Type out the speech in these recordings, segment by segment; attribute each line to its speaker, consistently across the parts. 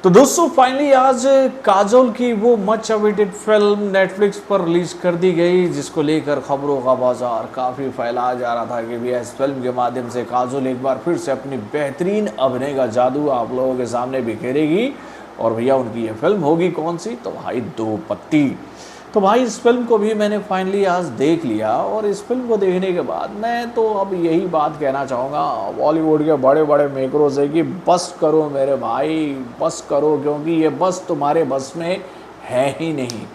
Speaker 1: तो दोस्तों फाइनली आज काजोल की वो मच अवेटेड फिल्म नेटफ्लिक्स पर रिलीज कर दी गई, जिसको लेकर खबरों का बाजार काफ़ी फैलाया जा रहा था कि भैया इस फिल्म के माध्यम से काजोल एक बार फिर से अपनी बेहतरीन अभिनय का जादू आप लोगों के सामने बिखेरेगी। और भैया उनकी ये फिल्म होगी कौन सी? तो भाई दो पत्ती। तो भाई इस फिल्म को भी मैंने फाइनली आज देख लिया और इस फिल्म को देखने के बाद मैं तो अब यही बात कहना चाहूँगा बॉलीवुड के बड़े बड़े मेकरों से कि बस करो मेरे भाई, बस करो, क्योंकि ये बस तुम्हारे बस में है ही नहीं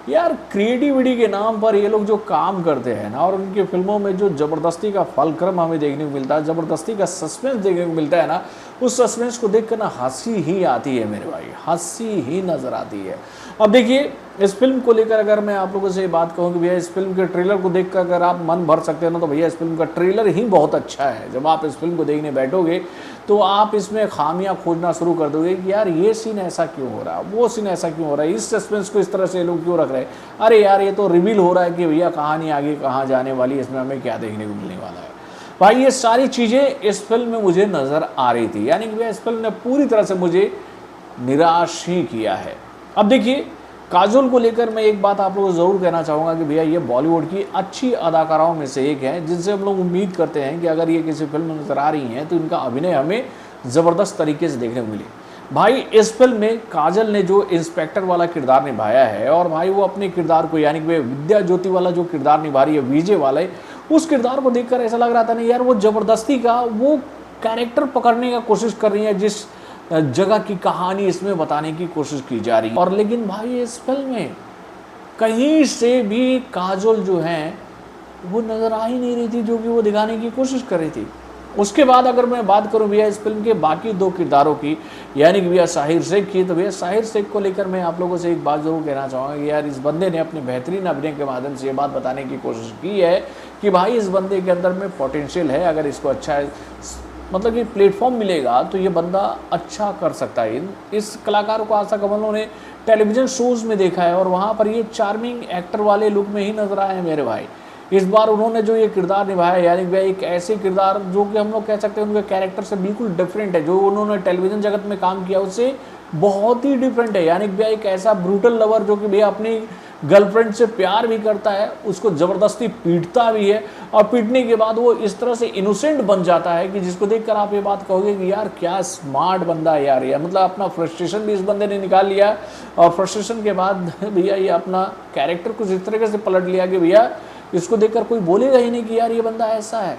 Speaker 1: यार। क्रिएटिविटी के नाम पर ये लोग जो काम करते हैं ना, और उनकी फिल्मों में जो ज़बरदस्ती का फलक्रम हमें देखने को मिलता है, ज़बरदस्ती का सस्पेंस देखने को मिलता है ना, उस सस्पेंस को देख कर ना हंसी ही आती है मेरे भाई, हंसी ही नज़र आती है। अब देखिए इस फिल्म को लेकर अगर मैं आप लोगों से ये बात कहूँ कि भैया इस फिल्म के ट्रेलर को देखकर अगर आप मन भर सकते हैं ना, तो भैया इस फिल्म का ट्रेलर ही बहुत अच्छा है। जब आप इस फिल्म को देखने बैठोगे तो आप इसमें खामियां खोजना शुरू कर दोगे कि यार ये सीन ऐसा क्यों हो रहा है, वो सीन ऐसा क्यों हो रहा है, इस सस्पेंस को इस तरह से लोग क्यों रख रहे हैं, अरे यार ये तो रिवील हो रहा है कि भैया कहानी आगे कहाँ जाने वाली है, इसमें हमें क्या देखने को मिलने वाला है। भाई ये सारी चीज़ें इस फिल्म में मुझे नज़र आ रही थी, यानी कि भैया इस फिल्म ने पूरी तरह से मुझे निराश ही किया है। अब देखिए काजोल को लेकर मैं एक बात आप लोगों को ज़रूर कहना चाहूँगा कि भैया ये बॉलीवुड की अच्छी अदाकाराओं में से एक है, जिनसे हम लोग उम्मीद करते हैं कि अगर ये किसी फिल्म में नज़र आ रही हैं तो इनका अभिनय हमें ज़बरदस्त तरीके से देखने को मिले। भाई इस फिल्म में काजल ने जो इंस्पेक्टर वाला किरदार निभाया है, और भाई वो अपने किरदार को यानी कि विद्या ज्योति वाला जो किरदार निभा रही है विजय वाला, उस किरदार को देखकर ऐसा लग रहा था ना यार वो ज़बरदस्ती का वो कैरेक्टर पकड़ने का कोशिश कर रही है जिस जगह की कहानी इसमें बताने की कोशिश की जा रही है। और लेकिन भाई इस फिल्म में कहीं से भी काजोल जो है वो नज़र आ ही नहीं रही थी जो कि वो दिखाने की कोशिश कर रही थी। उसके बाद अगर मैं बात करूं भैया इस फिल्म के बाकी दो किरदारों की, यानी कि भैया साहिर शेख की, तो भैया साहिर शेख को लेकर मैं आप लोगों से एक बात ज़रूर कहना चाहूँगा कि यार इस बंदे ने अपने बेहतरीन अभिनय के माध्यम से ये बात बताने की कोशिश की है कि भाई इस बंदे के अंदर में पोटेंशियल है, अगर इसको अच्छा मतलब कि प्लेटफॉर्म मिलेगा तो ये बंदा अच्छा कर सकता है। इस कलाकार को आज तक हम लोगों ने टेलीविज़न शोज़ में देखा है और वहाँ पर ये चार्मिंग एक्टर वाले लुक में ही नजर आए हैं मेरे भाई। इस बार उन्होंने जो ये किरदार निभाया, यानी कि एक ऐसे किरदार जो कि हम लोग कह सकते हैं उनके कैरेक्टर से बिल्कुल डिफरेंट है, जो उन्होंने टेलीविज़न जगत में काम किया उससे बहुत ही डिफरेंट है। यानी कि भैया एक ऐसा ब्रूटल लवर जो कि भैया अपनी गर्लफ्रेंड से प्यार भी करता है, उसको ज़बरदस्ती पीटता भी है, और पीटने के बाद वो इस तरह से इनोसेंट बन जाता है कि जिसको देखकर आप ये बात कहोगे कि यार क्या स्मार्ट बंदा है यार ये, मतलब अपना फ्रस्ट्रेशन भी इस बंदे ने निकाल लिया, और फ्रस्ट्रेशन के बाद भैया ये अपना कैरेक्टर कुछ इस तरीके से पलट लिया कि भैया इसको देखकर कोई बोलेगा ही नहीं कि यार ये बंदा ऐसा है।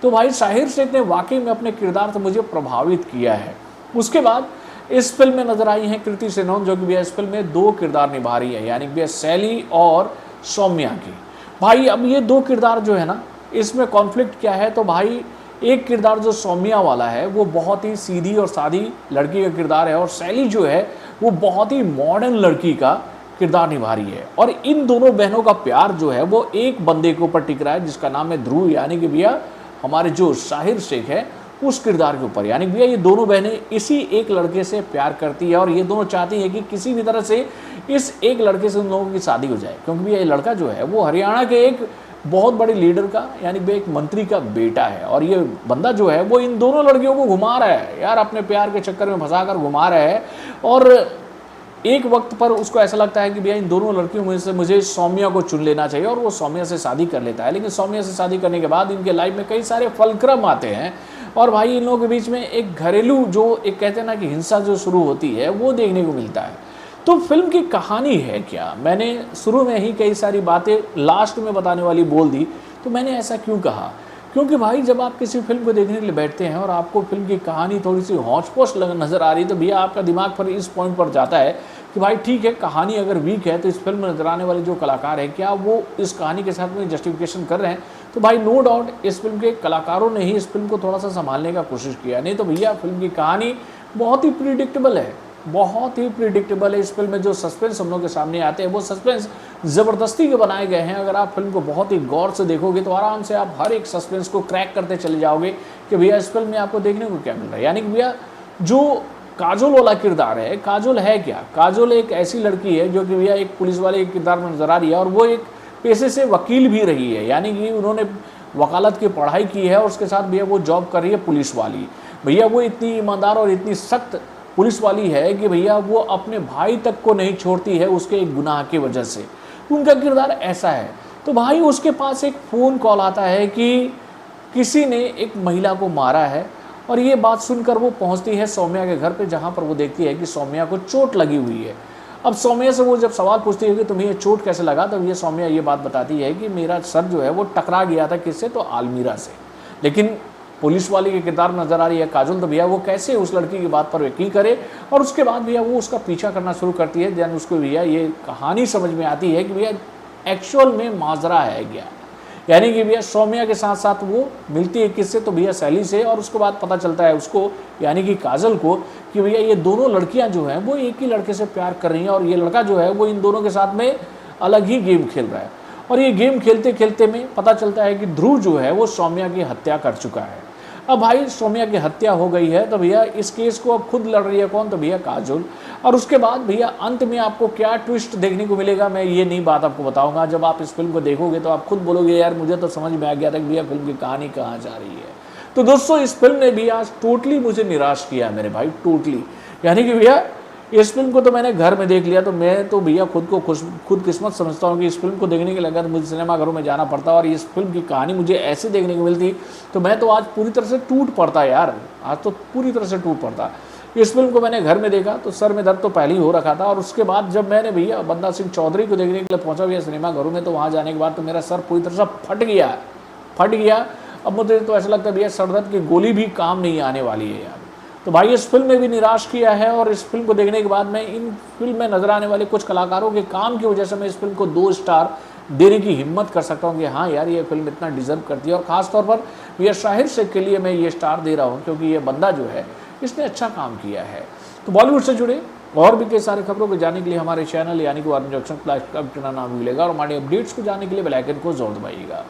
Speaker 1: तो भाई साहिर शेख ने वाकई में अपने किरदार से मुझे प्रभावित किया है। उसके बाद इस फिल्म में नजर आई हैं कृति सेनन, जो कि भैया इस फिल्म में दो किरदार निभा रही है, यानी भैया शैली और सौम्या की। भाई अब ये दो किरदार जो है ना, इसमें कॉन्फ्लिक्ट क्या है, तो भाई एक किरदार जो सौम्या वाला है वो बहुत ही सीधी और सादी लड़की का किरदार है, और शैली जो है वो बहुत ही मॉडर्न लड़की का किरदार निभा रही है। और इन दोनों बहनों का प्यार जो है वो एक बंदे के ऊपर टिक रहा है जिसका नाम है ध्रुव, यानी कि भैया हमारे जो साहिर शेख है उस किरदार के ऊपर। यानी भैया ये दोनों बहनें इसी एक लड़के से प्यार करती है, और ये दोनों चाहती है कि किसी भी तरह से इस एक लड़के से उन लोगों की शादी हो जाए, क्योंकि भैया ये लड़का जो है वो हरियाणा के एक बहुत बड़े लीडर का यानी कि एक मंत्री का बेटा है, और ये बंदा जो है वो इन दोनों लड़कियों को घुमा रहा है यार, अपने प्यार के चक्कर में फंसा कर घुमा रहा है। और एक वक्त पर उसको ऐसा लगता है कि भैया इन दोनों लड़कियों में से मुझे सौम्या को चुन लेना चाहिए, और वो सौम्या से शादी कर लेता है। लेकिन सौम्या से शादी करने के बाद इनके लाइफ में कई सारे फलक्रम आते हैं, और भाई इन लोगों के बीच में एक घरेलू जो एक कहते हैं ना कि हिंसा जो शुरू होती है वो देखने को मिलता है। तो फिल्म की कहानी है क्या, मैंने शुरू में ही कई सारी बातें लास्ट में बताने वाली बोल दी। तो मैंने ऐसा क्यों कहा, क्योंकि भाई जब आप किसी फिल्म को देखने के लिए बैठते हैं और आपको फिल्म की कहानी थोड़ी सी हौच-पौच नज़र आ रही है, तो भैया आपका दिमाग पर इस पॉइंट पर जाता है कि भाई ठीक है कहानी अगर वीक है तो इस फिल्म में नजर आने वाले जो कलाकार हैं क्या वो इस कहानी के साथ में जस्टिफिकेशन कर रहे हैं। तो भाई नो डाउट इस फिल्म के कलाकारों ने ही इस फिल्म को थोड़ा सा संभालने का कोशिश किया, नहीं तो भैया फिल्म की कहानी बहुत ही प्रिडिक्टेबल है, बहुत ही प्रिडिक्टेबल है। इस फिल्म में जो सस्पेंस हम लोग के सामने आते हैं वो सस्पेंस ज़बरदस्ती के बनाए गए हैं। अगर आप फिल्म को बहुत ही गौर से देखोगे तो आराम से आप हर एक सस्पेंस को क्रैक करते चले जाओगे कि भैया इस फिल्म में आपको देखने को क्या मिल रहा है। यानी कि भैया जो काजोल वाला किरदार है, काजोल है क्या, काजोल एक ऐसी लड़की है जो कि भैया एक पुलिस वाले के किरदार में नजर आ रही है, और वो एक पेशे से वकील भी रही है, यानी कि उन्होंने वकालत की पढ़ाई की है और उसके साथ भैया वो जॉब कर रही है पुलिस वाली। भैया वो इतनी ईमानदार और इतनी सख्त पुलिस वाली है कि भैया वो अपने भाई तक को नहीं छोड़ती है उसके एक गुनाह की वजह से, उनका किरदार ऐसा है। तो भाई उसके पास एक फ़ोन कॉल आता है कि किसी ने एक महिला को मारा है, और ये बात सुनकर वो पहुंचती है सौम्या के घर पे, जहां पर वो देखती है कि सौम्या को चोट लगी हुई है। अब सौम्या से वो जब सवाल पूछती है कि तुम्हें ये चोट कैसे लगा, तब ये सौम्या ये बात बताती है कि मेरा सर जो है वो टकरा गया था किससे, तो आलमीरा से। लेकिन पुलिस वाली के किरदार में नजर आ रही है काजोल, तो भैया वो कैसे उस लड़की की बात पर यकीन करे, और उसके बाद भैया वो उसका पीछा करना शुरू करती है। देन उसको भैया ये कहानी समझ में आती है कि भैया एक्चुअल में माजरा है क्या, यानी कि भैया सौम्या के साथ साथ वो मिलती है किससे, तो भैया सैली से। और उसके बाद पता चलता है उसको, यानी कि काजल को, कि भैया ये दोनों लड़कियां जो हैं वो एक ही लड़के से प्यार कर रही हैं, और ये लड़का जो है वो इन दोनों के साथ में अलग ही गेम खेल रहा है। और ये गेम खेलते खेलते में पता चलता है कि ध्रुव जो है वो सौम्या की हत्या कर चुका है। अब भाई सौम्या की हत्या हो गई है, तो भैया इस केस को अब खुद लड़ रही है कौन, तो भैया काजोल। और उसके बाद भैया अंत में आपको क्या ट्विस्ट देखने को मिलेगा, मैं ये नहीं बात आपको बताऊंगा। जब आप इस फिल्म को देखोगे तो आप खुद बोलोगे यार मुझे तो समझ में आ गया था कि भैया फिल्म की कहानी कहाँ जा रही है। तो दोस्तों इस फिल्म ने भी आज टोटली मुझे निराश किया मेरे भाई, टोटली। यानी कि भैया इस फिल्म को तो मैंने घर में देख लिया, तो मैं तो भैया खुद को खुद किस्मत समझता हूँ कि इस फिल्म को देखने के लिए मुझे सिनेमाघरों में जाना पड़ता, और इस फिल्म की कहानी मुझे ऐसे देखने को मिलती तो मैं तो आज पूरी तरह से टूट पड़ता यार, आज तो पूरी तरह से टूट पड़ता। इस फिल्म को मैंने घर में देखा तो सर में दर्द तो पहले ही हो रखा था, और उसके बाद जब मैंने भैया बंदा सिंह चौधरी को देखने के लिए पहुंचा भैया सिनेमाघरों में, तो वहाँ जाने के बाद तो मेरा सर पूरी तरह से फट गया। अब मुझे तो ऐसा लगता है भैया सर दर्द की गोली भी काम नहीं आने वाली है यार। तो भाई इस फिल्म ने भी निराश किया है, और इस फिल्म को देखने के बाद मैं इन फिल्म में नजर आने वाले कुछ कलाकारों के काम की वजह से मैं इस फिल्म को 2 स्टार देने की हिम्मत कर सकता हूँ कि हाँ यार ये फिल्म इतना डिजर्व करती है। और ख़ासतौर पर भैया शाहिर शेख के लिए मैं ये स्टार दे रहा हूँ, क्योंकि ये बंदा जो है इसने अच्छा काम किया है। तो बॉलीवुड से जुड़े और भी कई सारे खबरों को जानने के लिए हमारे चैनल यानी कि वार्न जंक्शन प्लस का नाम मिलेगा, और हमारे अपडेट्स को जानने के लिए बेल आइकन को जरूर दबाइएगा।